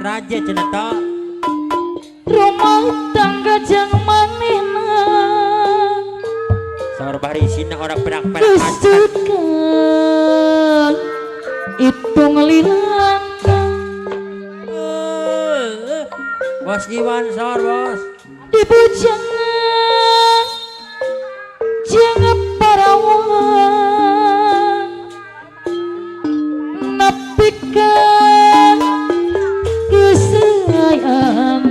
raja cenah tok. Rumah tangga jang manehna Saur barisina orang perak-perak kesukaan itu ngelilangkan Bos Iwan saur bos. di bujangan jangan parawan napikan kesayaan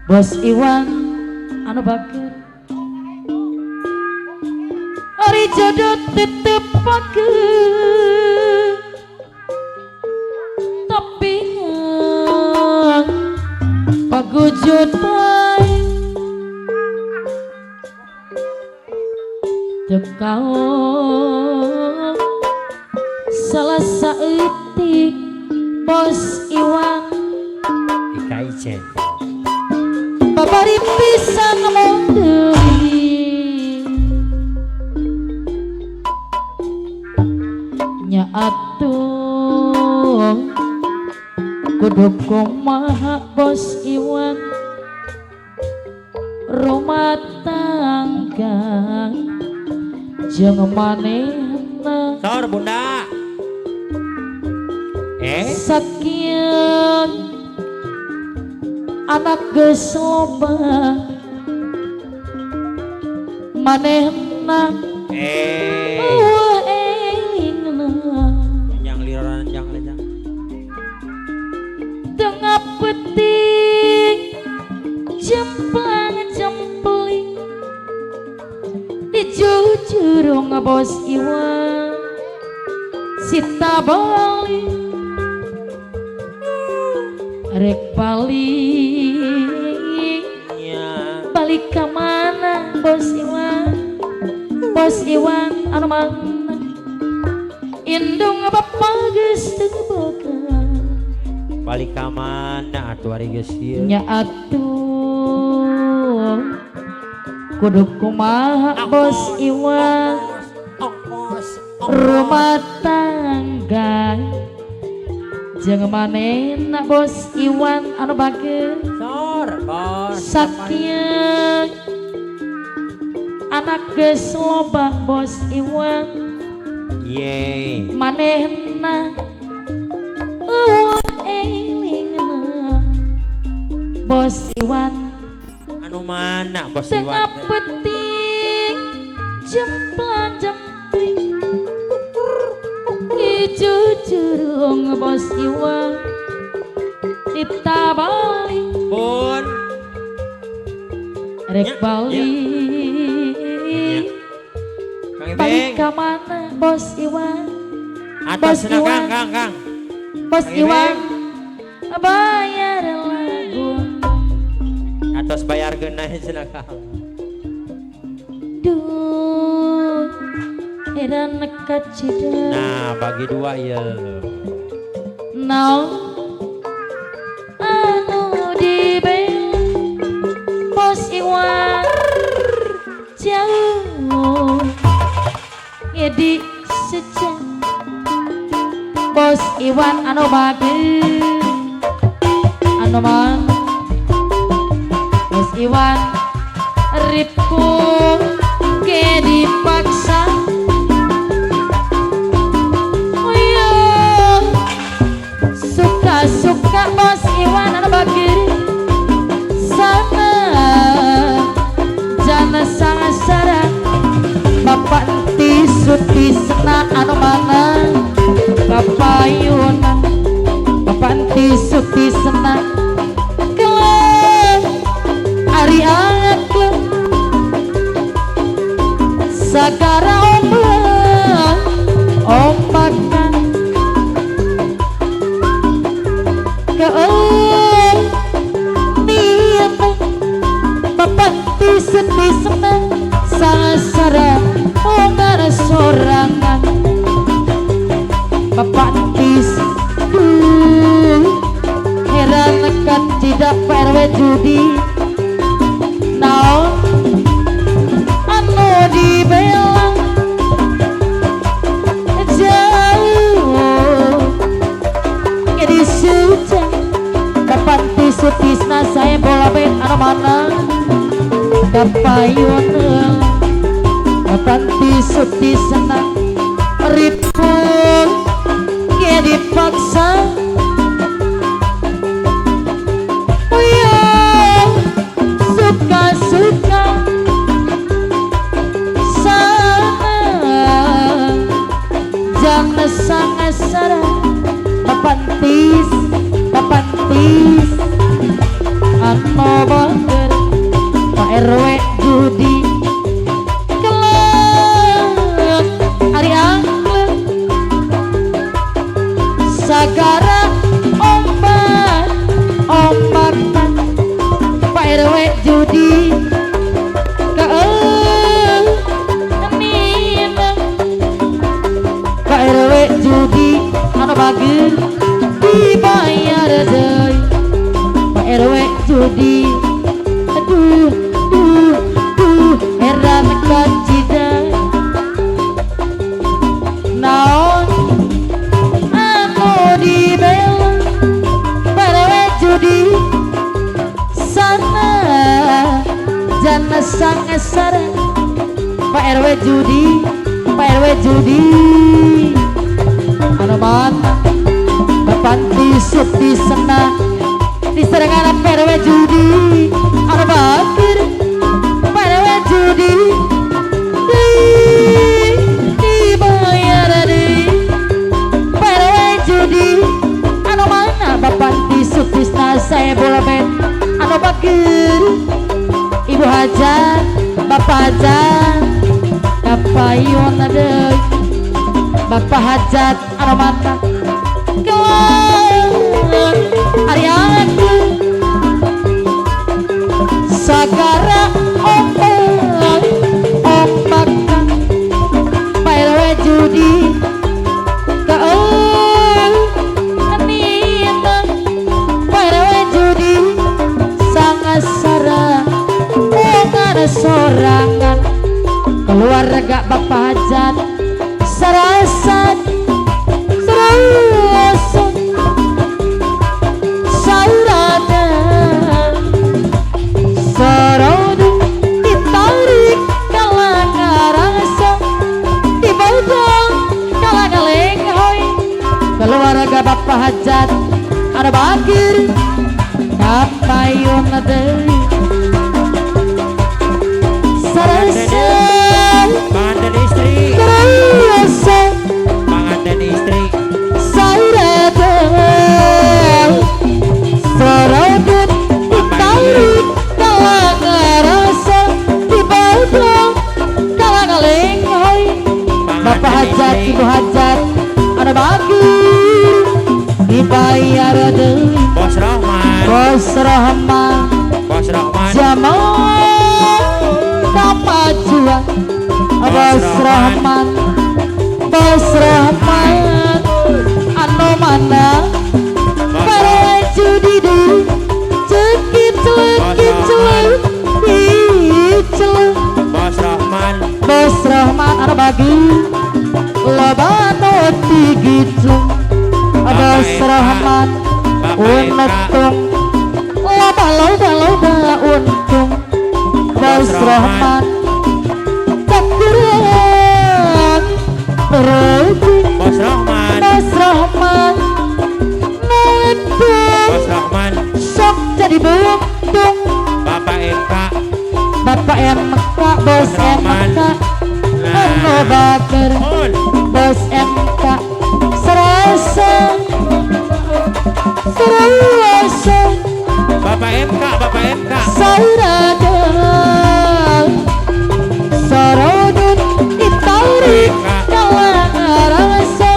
Bos Iwan anu bakir hari jodoh tetep pakai tapi pagujud bae tekau salah saeutik Bos Iwan Ikaicen. babari pisan modeli nya atuh kudu kumaha Bos Iwan rumah tangga jeung manehna Saur bunda. sakieu anak geus loba manehna eueuh elingna Yang liroran yang lejang. tengah peting jemplang jempling dijujurung Bos Iwan sita balik rek balik Ya. balik ke mana Bos Iwan Bos Iwan anu mana indung bapak geus teu boga Balik ka mana atuh ari geus ieu. nya atuh kudu kumaha Bos Iwan rumah tangga jeung manehna Bos Iwan anu bageus Saur bos. sakieu anak geus loba Bos Iwan Ye. manehna eueuh elingna Bos Iwan Anu mana bos tengah Iwan? peting jemplang jempling dijujurung Bos Iwan ditabalik Bun. rek Ya, balik Kang balik Ibeng. ka mana Bos Iwan Atas Bos na Iwan. Kang. Bos Kang Iwan bayar lagu Atas bayar geunah cenah Kang. duh edan nekat cida Nah, bagi dua ya. naon anu dibela Bos Iwan jauh ngedi sejak Bos Iwan anu bagus anu man Bos Iwan ripku ke dipaksa oh iya suka-suka Bos Iwan anu bagus sana jana sangasara bapak enti suti sena anu mana papayunan bapak enti suti sena kelem ari anget kelem sagara ombak ombakan keem niat bapak enti suti sena sangasara ongara sorangan bapak entis heran nekat tidak PRW judi naon anu dibela jauh mana kapayun panti suti senang ripun ya dipaksa suka-suka sana jangan sangat sarah papantis anu bager Pak RW judi kelak hari angklek sagara ombak-ombakan Pak RW judi keminang Pak RW judi anu bager dibayar deui Pak RW judi aduh heran kacida naon anu dibela Pak RW judi sana jana sangat sarang Pak RW judi anu mana panti suti senang diserengan Pak RW judi anu bakir Pak RW judi dibayar deui Pak RW judi anu mana bapanti sutisna saya bolbet anu bakir ibu hajat bapak hajat kapayun deui bapak hajat anu mana kawan Arianku sagara ombakan Pak RW judi kanina Pak RW judi sangat sarah bukan sorangan keluarga bapak hajat sarasan saurana sarodu ditarik kalang rasa dibodong kalang lenghoy keluarga bapak hajat ada bakir kapayun deui sarasa Panganten istri sarasa panganten istri Sarodut ditarik kalang rasa dibodong kalang lenghoy bapak hajat ibu hajat ada bagi dibayar deui Bos Rahman zaman kemajuan Bos Rahman anu mana para judi deui cekit celuk Bos Rahman anu bagi loba anu tigitu Bos Rahman untung loba untung Bos Rahman takuran beruji Bos Rahman sok jadi buntung Bapak MK Bos MK anu baker Bos MK serasa Bapak MK saurada sarodun ditarik kalang rasa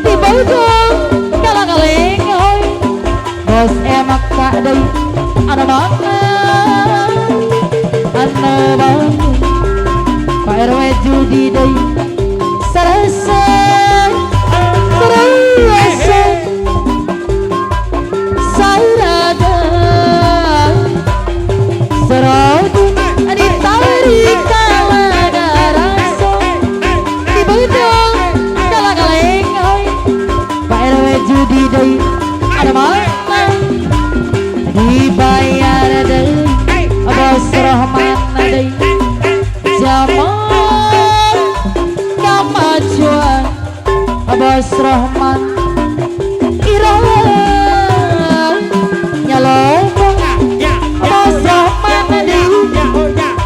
dibodong kalang lenghoy Bos MK deui anu mana anu bang Pak RW judi deui sarasa saurada sarodun ditarik kalang rasa dibodong kalang lenghoy Pak RW judi deui ada mana dibayar Rahman Irama nyalomong Mas Rahman di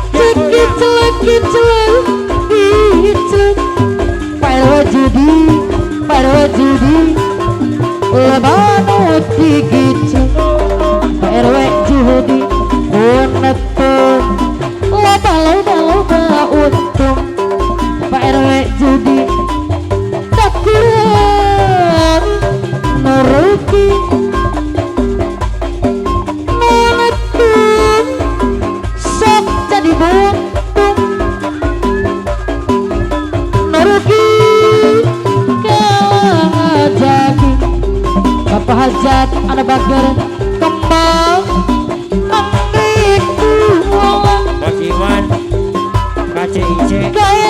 cekit celek Parwajudi lebanu digicu Parwe judi untung loba untung Parwe judi tak kurang nuruki nuletung sok jadi buntung nuruki Bapak Hajat ada bager kembang ambiku Bos Iwan KCIC kaya